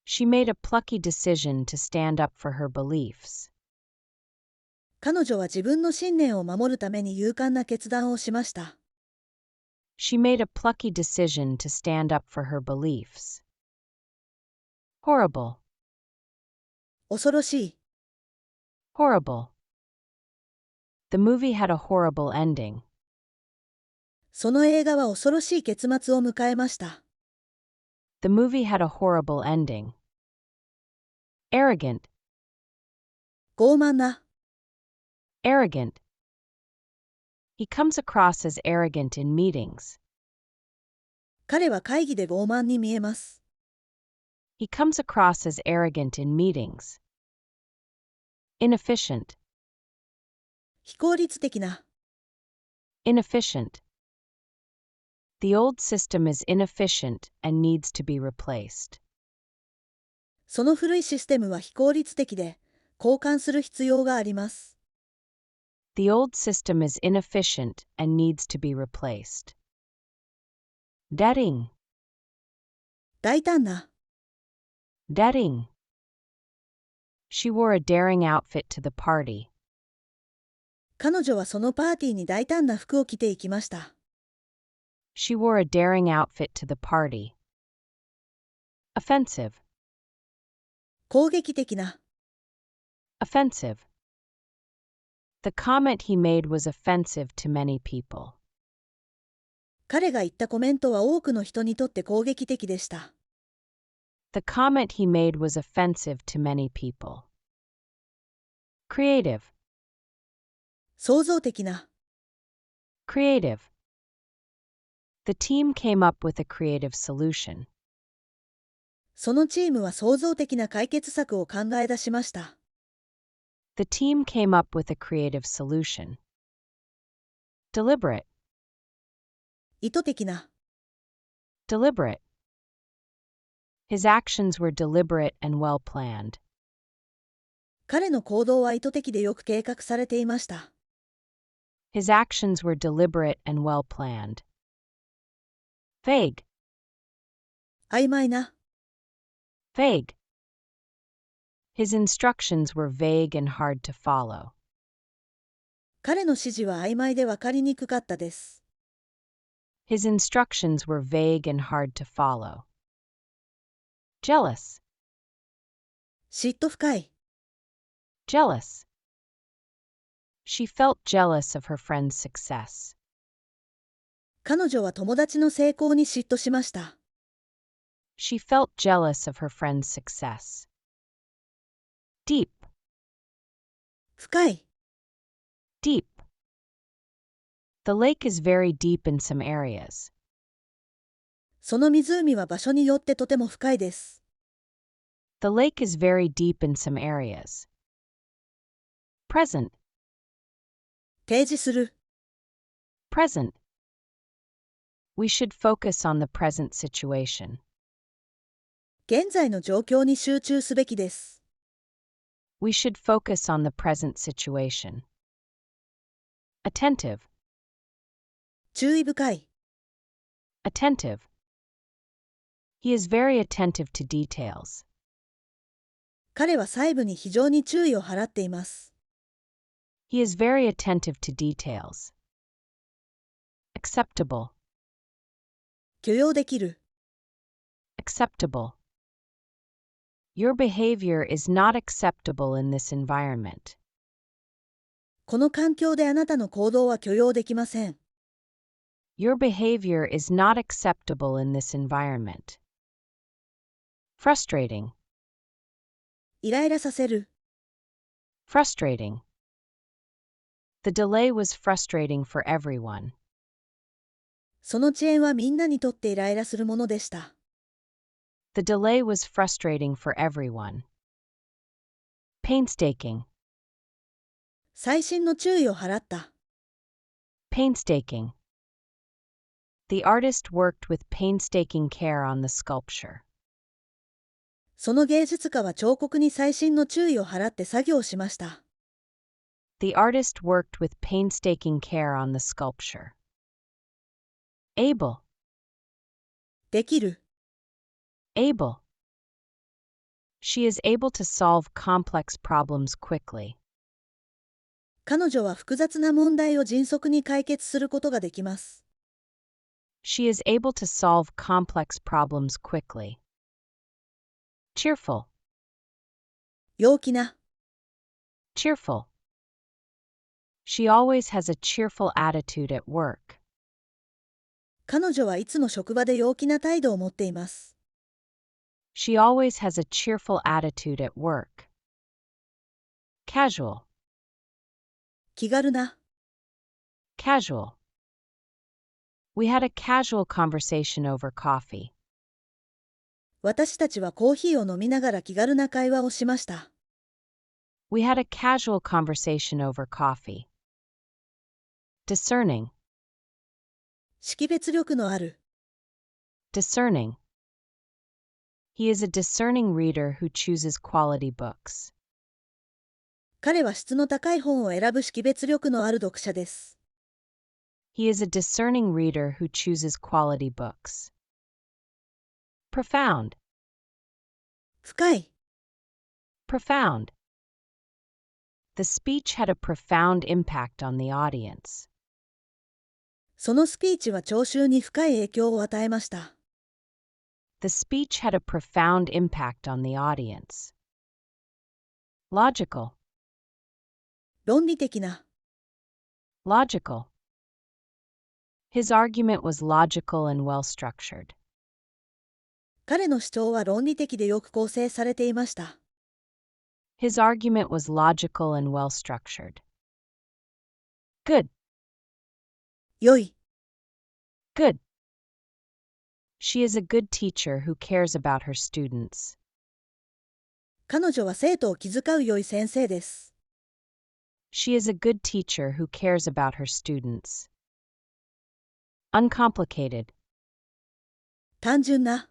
She made a plucky decision to stand up for her beliefs. 彼女は自分の信念を守るために勇敢な決断をしました。She made a plucky decision to stand up for her beliefs. Horrible. 恐ろしい。Horrible. The movie had a horrible ending. その映画は恐ろしい結末を迎えました。The movie had a horrible ending. Arrogant. 傲慢な。Arrogant. He comes across as arrogant in meetings. 彼は会議で傲慢に見えます。He comes across as arrogant in meetings. Inefficient. 非効率的な。Inefficient. The old system is inefficient and needs to be replaced. その古いシステムは非効率的で、交換する必要があります。The old system is inefficient and needs to be replaced. Daring. 大胆な。Daring. She wore a daring outfit to the party. 彼女はそのパーティーに大胆な服を着ていきました。She wore a daring outfit to the party. Offensive. 攻撃的な。Offensive. The comment he made was offensive to many people. 彼が言ったコメントは多くの人にとって攻撃的でした。The comment he made was offensive to many people. Creative. 創造的な。Creative. The team came up with a creative solution. そのチームは創造的な解決策を考え出しました。The team came up with a creative solution. Deliberate. 意図的な。Deliberate. His actions were deliberate and well planned. 彼の行動は意図的でよく計画されていました。His actions were deliberate and well planned. Vague. 曖昧な。Vague. His instructions were vague and hard to follow. 彼の指示は曖昧で分かりにくかったです。His instructions were vague and hard to follow. Jealous. 嫉妬深い。Jealous. She felt jealous of her friend's success. 彼女は友達の成功に嫉妬しました。She felt jealous of her friend's success. Deep. 深い。Deep. The lake is very deep in some areas. その湖は場所によってとても深いです。The lake is very deep in some areas. Present. 提示する。Present. We should focus on the present situation. 現在の状況に集中すべきです。We should focus on the present situation. Attentive. 注意深い。Attentive. He is very attentive to details. 彼は細部に非常に注意を払っています。He is very attentive to details. Acceptable. 許容できる。Acceptable. Your behavior is not acceptable in this environment. この環境であなたの行動は許容できません。Your behavior is not acceptable in this environment. Frustrating. イライラさせる。Frustrating. The delay was frustrating for everyone. その遅延はみんなにとってイライラするものでした。The delay was frustrating for everyone. Painstaking. 細心の注意を払った。Painstaking. The artist worked with painstaking care on the sculpture. その芸術家は彫刻に細心の注意を払って作業しました。The artist worked with painstaking care on the sculpture. Able. できる。Able. She is able to solve complex problems quickly. 彼女は複雑な問題を迅速に解決することができます。She is able to solve complex problems quickly. Cheerful. 陽気な。Cheerful. She always has a cheerful attitude at work. 彼女はいつも職場で陽気な態度を持っています。She always has a cheerful attitude at work. Casual. 気軽な。Casual. We had a casual conversation over coffee. 私たちはコーヒーを飲みながら気軽な会話をしました。We had a casual conversation over coffee. Discerning. 識別力のある。Discerning. He is a discerning reader who chooses quality books. 彼は質の高い本を選ぶ識別力のある読者です。He is a discerning reader who chooses quality books. Profound. 深い。Profound. The speech had a profound impact on the audience. そのスピーチは聴衆に深い影響を与えました。The speech had a profound impact on the audience. Logical. 論理的な。Logical. His argument was logical and well structured. 彼の主張は論理的でよく構成されていました。His argument was logical and well structured. Good. 良い。Good. She is a good teacher who cares about her students. 彼女は生徒を気遣う良い先生です。She is a good teacher who cares about her students. Uncomplicated. 単純な。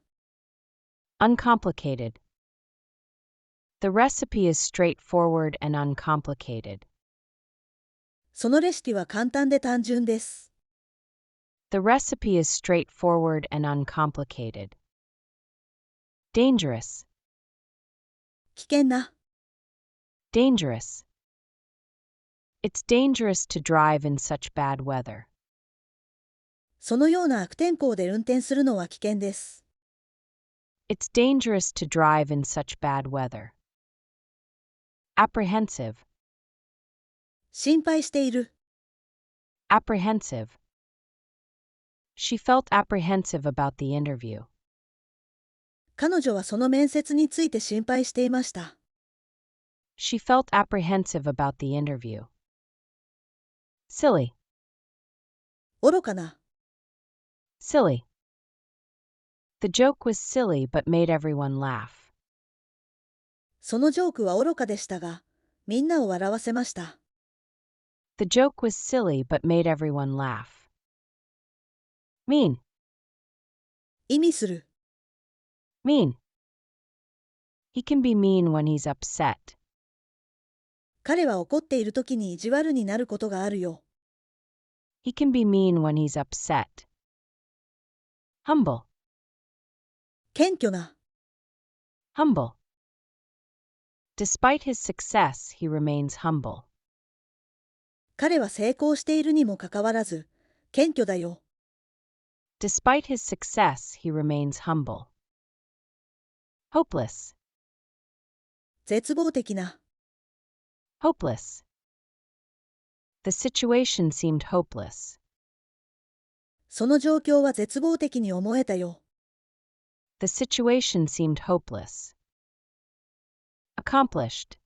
Uncomplicated. The recipe is straightforward and uncomplicated. そのレシピは簡単で単純です。The recipe is straightforward and uncomplicated. Dangerous. 危険な。Dangerous. It's dangerous to drive in such bad weather. そのような悪天候で運転するのは危険です。It's dangerous to drive in such bad weather. Apprehensive. 心配している。Apprehensive. She felt apprehensive about the interview. 彼女はその面接について心配していました。She felt apprehensive about the interview. Silly. 愚かな。Silly. The joke was silly but made everyone laugh. そのジョークは愚かでしたが、みんなを笑わせました。The joke was silly but made everyone laugh. Mean. 意味する。Mean. He can be mean when he's upset. 彼は怒っている時に意地悪になることがあるよ。He can be mean when he's upset. humble, 謙虚な。humble. Despite his success, he remains humble. 彼は成功しているにもかかわらず、謙虚だよ。Despite his success, he remains humble. Hopeless, 絶望的な。hopeless. The situation seemed hopeless. その状況は絶望的に思えたよ。The situation seemed hopeless. Accomplished,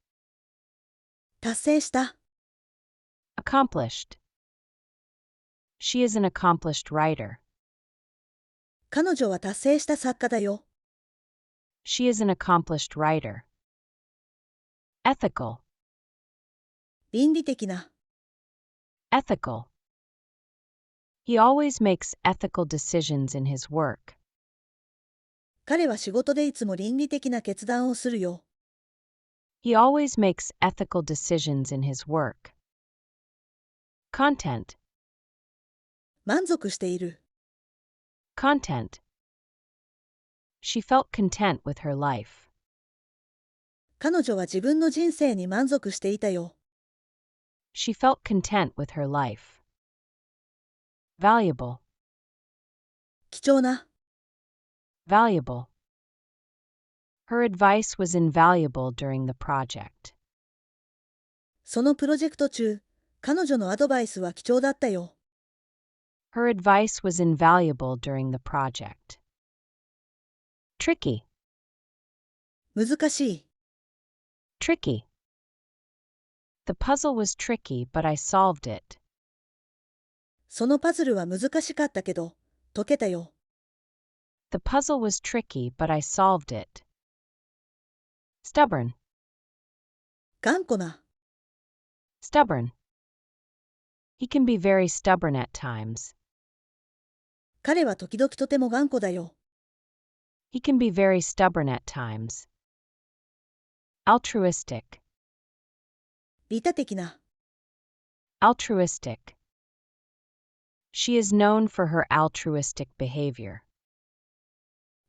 達成した。accomplished. She is an accomplished writer. 彼女は達成した作家だよ。She is an accomplished writer. Ethical, 倫理的な。ethical. He always makes ethical decisions in his work. 彼は仕事でいつも倫理的な決断をするよ。He always makes ethical decisions in his work. Content, 満足している。content. She felt content with her life. 彼女は自分の人生に満足していたよ。She felt content with her life. Valuable, 貴重な。valuable. Her advice was invaluable during the project. そのプロジェクト中、彼女のアドバイスは貴重だったよ。Her advice was invaluable during the project. Tricky, 難しい。tricky. The puzzle was tricky, but I solved it. そのパズルは難しかったけど、解けたよ。The puzzle was tricky, but I solved it. Stubborn, 頑固な。stubborn. He can be very stubborn at times. 彼は時々とても頑固だよ。He can be very stubborn at times. Altruistic, 利他的な。altruistic. She is known for her altruistic behavior.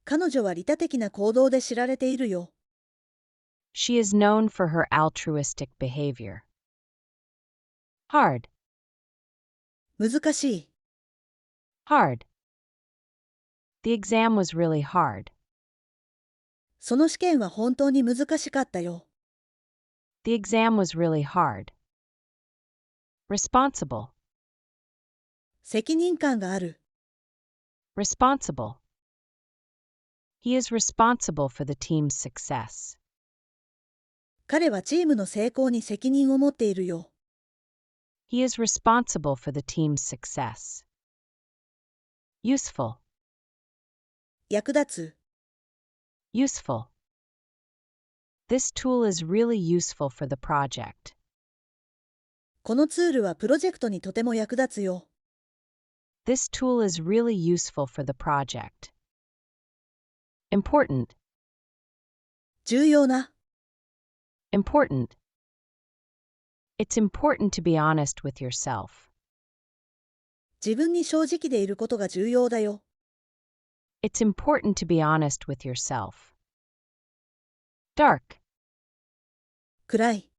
彼女は利他的な行動で知られているよ。She is known for her altruistic behavior. Hard, 難しい。hard. The exam was really hard. その試験は本当に難しかったよ。The exam was really hard. Responsible, 責任感がある。responsible. He is responsible for the team's success. 彼はチームの成功に責任を持っているよ。He is responsible for the team's success. Useful, 役立つ。useful. This tool is really useful for the project. このツールはプロジェクトにとても役立つよ。This tool is really useful for the project. Important, 重要な。important. It's important to be honest with yourself. 自分に正直でいることが重要だよ。It's important to be honest with yourself. Dark, 暗い。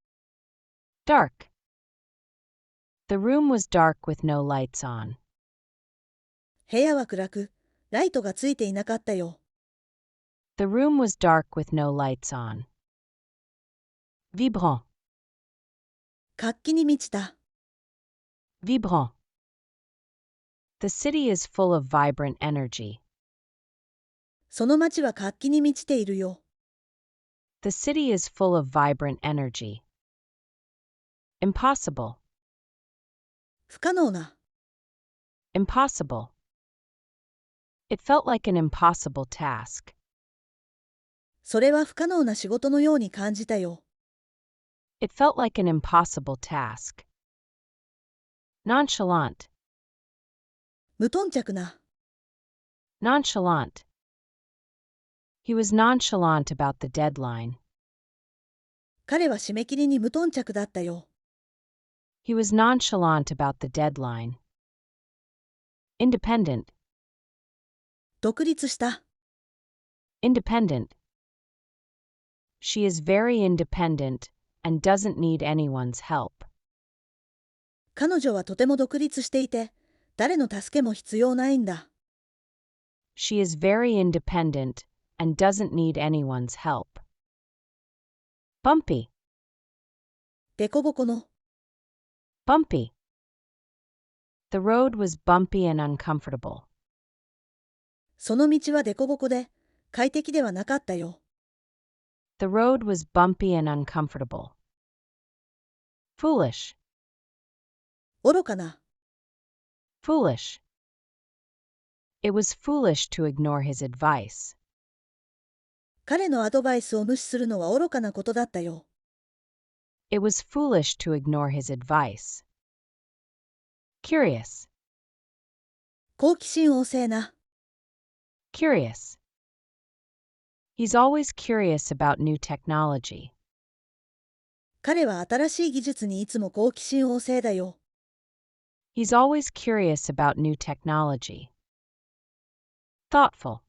dark. The room was dark with no lights on. 部屋は暗く、ライトがついていなかったよ。The room was dark with no lights on. Vibrant, 活気に満ちた。vibrant. The city is full of vibrant energy. その街は活気に満ちているよ。The city is full of vibrant energy. Impossible, 不可能な。impossible. It felt like an impossible task. それは不可能な仕事のように感じたよ。It felt like an impossible task. Nonchalant, 無頓着な。nonchalant. He was nonchalant about the deadline. 彼は締め切りに無頓着だったよ。He was nonchalant about the deadline. Independent, 独立した。Independent. She is very independent and doesn't need anyone's help. 彼女はとても独立していて、誰の助けも必要ないんだ。She is very independent and doesn't need anyone's help. Bumpy. でこぼこの。Bumpy. The road was bumpy and uncomfortable. その道はでこぼこで、快適ではなかったよ。The road was bumpy and uncomfortable. Foolish. 愚かな。Foolish. It was foolish to ignore his advice. 彼のアドバイスを無視するのは愚かなことだったよ。It was foolish to ignore his advice. Curious. 好奇心旺盛な。Curious. He's always curious about new technology. 彼は新しい技術にいつも好奇心旺盛だよ。He's always curious about new technology. Thoughtful.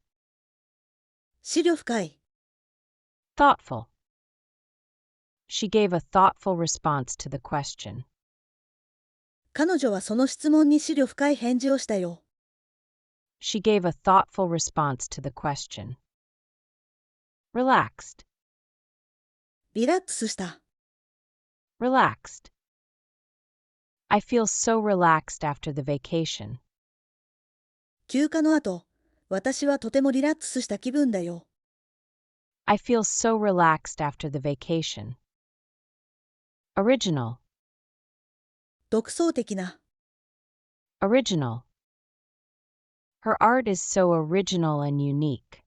思慮深い。Thoughtful. She gave a thoughtful response to the question. 彼女はその質問に思慮深い返事をしたよ。She gave a thoughtful response to the question. Relaxed. リラックスした。Relaxed. I feel so relaxed after the vacation. 休暇の後、私はとてもリラックスした気分だよ。I feel so relaxed after the vacation. Original. 独創的な。Original. Her art is so original and unique.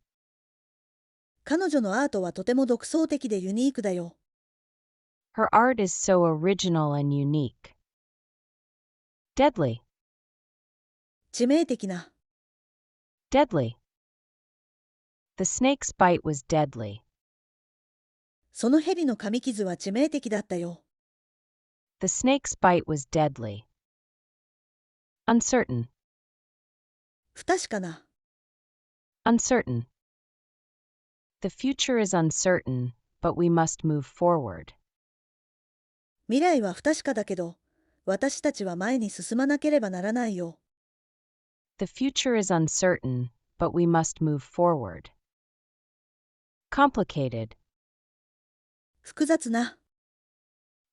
彼女のアートはとても独創的でユニークだよ。Her art is so original and unique. Deadly. 致命的な。Deadly. The snake's bite was deadly. その蛇の噛み傷は致命的だったよ。The snake's bite was deadly. Uncertain. 不確かな。Uncertain. The future is uncertain, but we must move forward. 未来は不確かだけど、私たちは前に進まなければならないよ。The future is uncertain, but we must move forward. Complicated. 複雑な。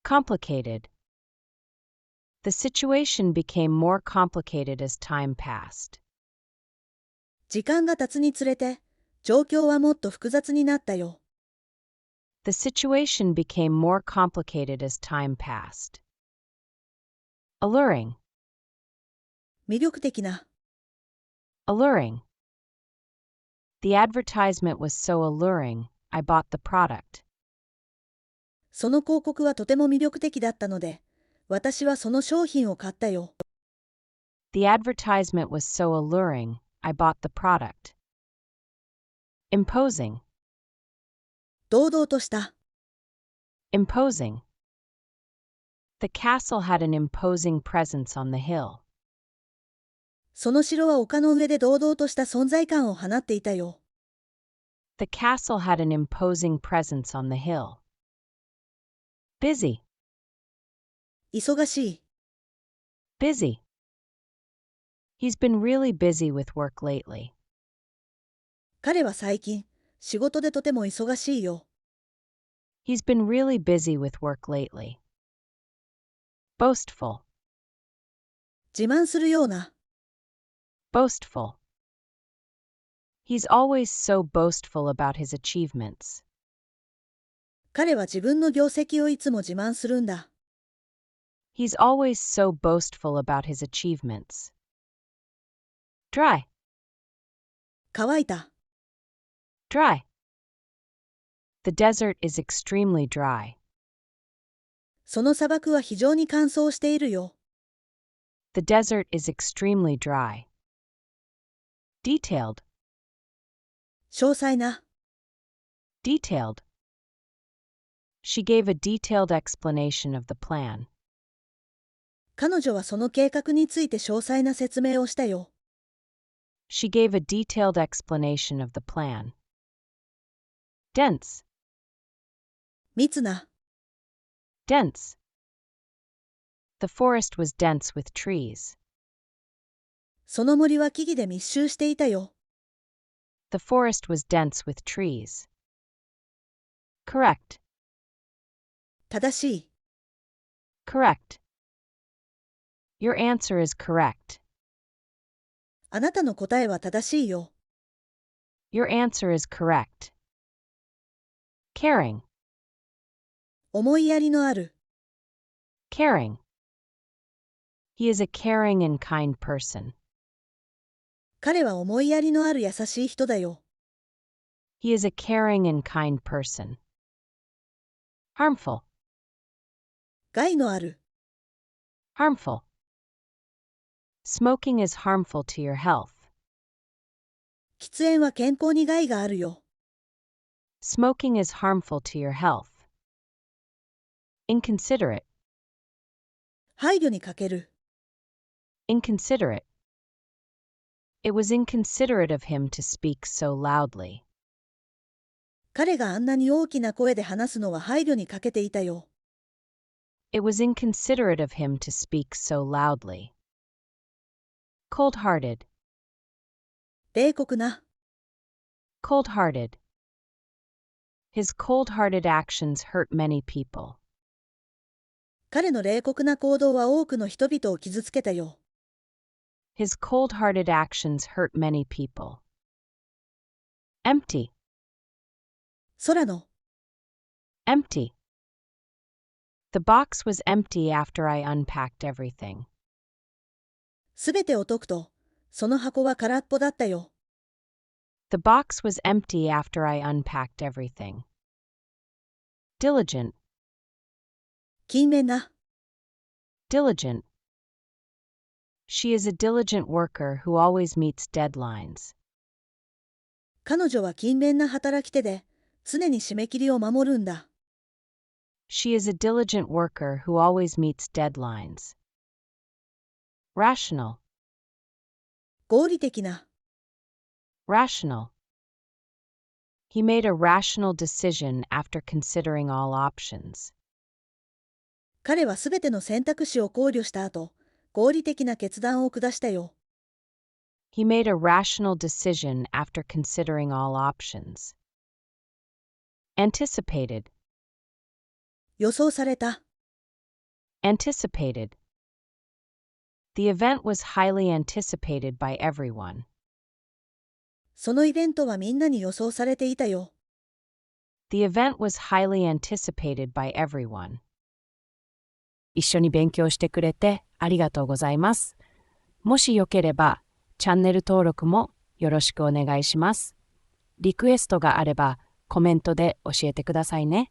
Complicated. The situation became more complicated as time passed. 時間が経つにつれて、状況はもっと複雑になったよ。The situation became more complicated as time passed. Alluring. 魅力的な。Alluring. The advertisement was so alluring, I bought the product. その広告はとても魅力的だったので、私はその商品を買ったよ。The advertisement was so alluring, I bought the product. Imposing. 堂々とした。Imposing. The castle had an imposing presence on the hill. その城は丘の上で堂々とした存在感を放っていたよ。The castle had an imposing presence on the hill. Busy. 忙しい。Busy. He's been really busy with work lately. 彼は最近、仕事でとても忙しいよ。He's been really busy with work lately. Boastful. 自慢するような。Boastful. He's always so boastful about his achievements. 彼は自分の業績をいつも自慢するんだ。He's always so boastful about his achievements. Dry. 乾いた。Dry. The desert is extremely dry. その砂漠は非常に乾燥しているよ。The desert is extremely dry. Detailed. 詳細な。Detailed. She gave a detailed explanation of the plan. 彼女はその計画について詳細な説明をしたよ。She gave a detailed explanation of the plan. Dense. 密な。Dense. The forest was dense with trees. その森は木々で密集していたよ。The forest was dense with trees. Correct. 正しい。Correct. Your answer is correct. あなたの答えは正しいよ。Your answer is correct. Caring. 思いやりのある。Caring. He is a caring and kind person. 彼は思いやりのある優しい人だよ。He is a caring and kind person. Harmful. 害のある。Harmful. Smoking is harmful to your health. 喫煙は健康に害があるよ。Smoking is harmful to your health. Inconsiderate. 配慮に欠ける。Inconsiderate. It was inconsiderate of him to speak so loudly. 彼があんなに大きな声で話すのは配慮に欠けていたよ。It was inconsiderate of him to speak so loudly. Cold-hearted. 冷酷な。Cold-hearted. His cold-hearted actions hurt many people. 彼の冷酷な行動は多くの人々を傷つけたよ。His cold-hearted actions hurt many people. Empty. 空の。Empty. The box was empty after I unpacked everything. すべてを解くと、その箱は空っぽだったよ。The box was empty after I unpacked everything. Diligent. 勤勉な。Diligent. She is a diligent worker who always meets deadlines. 彼女は勤勉な働き手で、常に締め切りを守るんだ。She is a diligent worker who always meets deadlines. Rational. 合理的な。Rational. He made a rational decision after considering all options. 彼はすべての選択肢を考慮した後、合理的な決断を下したよ。He made a rational decision after considering all options. Anticipated. 予想された。Anticipated. The event was highly anticipated by everyone. そのイベントはみんなに予想されていたよ。The event was highly anticipated by everyone. 一緒に勉強してくれてありがとうございます。もしよければ、チャンネル登録もよろしくお願いします。リクエストがあればコメントで教えてくださいね。